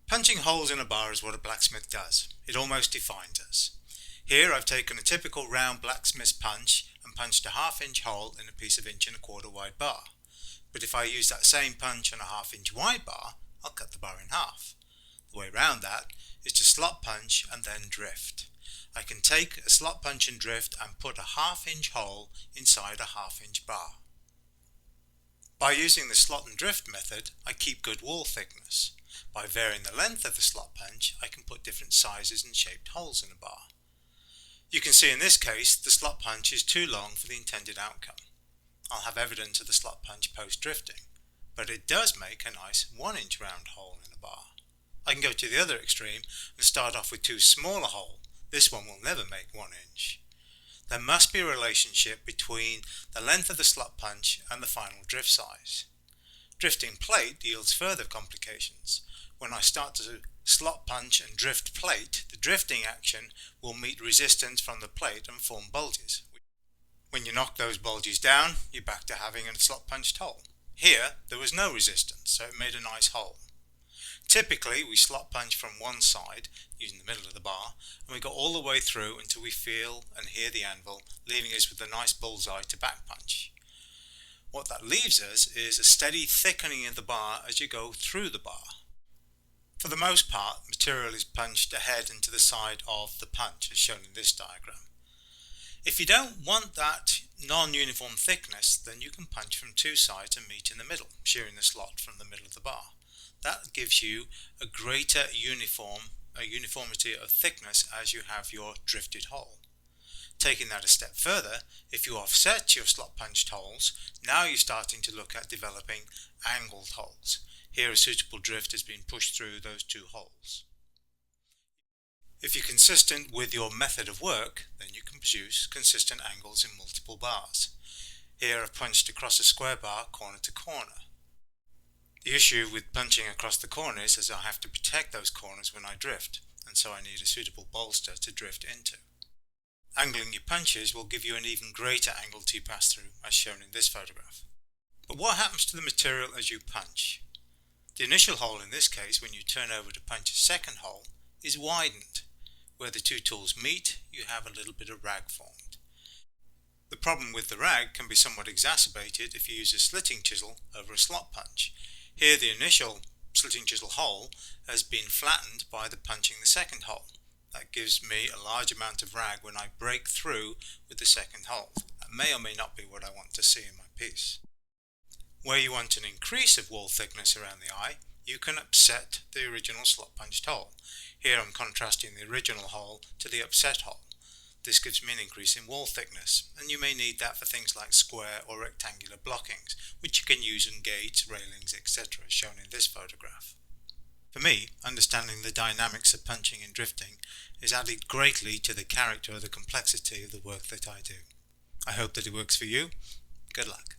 Punching holes in a bar is what a blacksmith does. It almost defines us. Here I've taken a typical round blacksmith's punch and punched a half-inch hole in a piece of 1.25 inch wide bar. But if I use that same punch on a half-inch wide bar, I'll cut the bar in half. The way around that is to slot punch and then drift. I can take a slot punch and drift and put a half-inch hole inside a half-inch bar. By using the slot and drift method, I keep good wall thickness. By varying the length of the slot punch, I can put different sizes and shaped holes in a bar. You can see in this case, the slot punch is too long for the intended outcome. I'll have evidence of the slot punch post-drifting, but it does make a nice 1-inch round hole in a bar. I can go to the other extreme and start off with too small a hole. This one will never make 1 inch. There must be a relationship between the length of the slot punch and the final drift size. Drifting plate yields further complications. When I start to slot punch and drift plate, the drifting action will meet resistance from the plate and form bulges. When you knock those bulges down, you're back to having a slot punched hole. Here, there was no resistance, so it made a nice hole. Typically, we slot punch from one side, using the middle of the bar, and we go all the way through until we feel and hear the anvil, leaving us with a nice bullseye to back punch. What that leaves us is a steady thickening of the bar as you go through the bar. For the most part, material is punched ahead and to the side of the punch, as shown in this diagram. If you don't want that non-uniform thickness, then you can punch from two sides and meet in the middle, shearing the slot from the middle of the bar. That gives you a greater uniformity of thickness as you have your drifted hole. Taking that a step further, if you offset your slot punched holes, now you're starting to look at developing angled holes. Here a suitable drift has been pushed through those two holes. If you're consistent with your method of work, then you can produce consistent angles in multiple bars. Here I've punched across a square bar corner to corner. The issue with punching across the corners is I have to protect those corners when I drift, and so I need a suitable bolster to drift into. Angling your punches will give you an even greater angle to pass through, as shown in this photograph. But what happens to the material as you punch? The initial hole in this case, when you turn over to punch a second hole, is widened. Where the two tools meet, you have a little bit of rag formed. The problem with the rag can be somewhat exacerbated if you use a slitting chisel over a slot punch. Here the initial slitting chisel hole has been flattened by the punching the second hole. That gives me a large amount of rag when I break through with the second hole. That may or may not be what I want to see in my piece. Where you want an increase of wall thickness around the eye, you can upset the original slot punched hole. Here I'm contrasting the original hole to the upset hole. This gives me an increase in wall thickness, and you may need that for things like square or rectangular blockings, which you can use in gates, railings, etc., as shown in this photograph. For me, understanding the dynamics of punching and drifting is added greatly to the character or the complexity of the work that I do. I hope that it works for you. Good luck.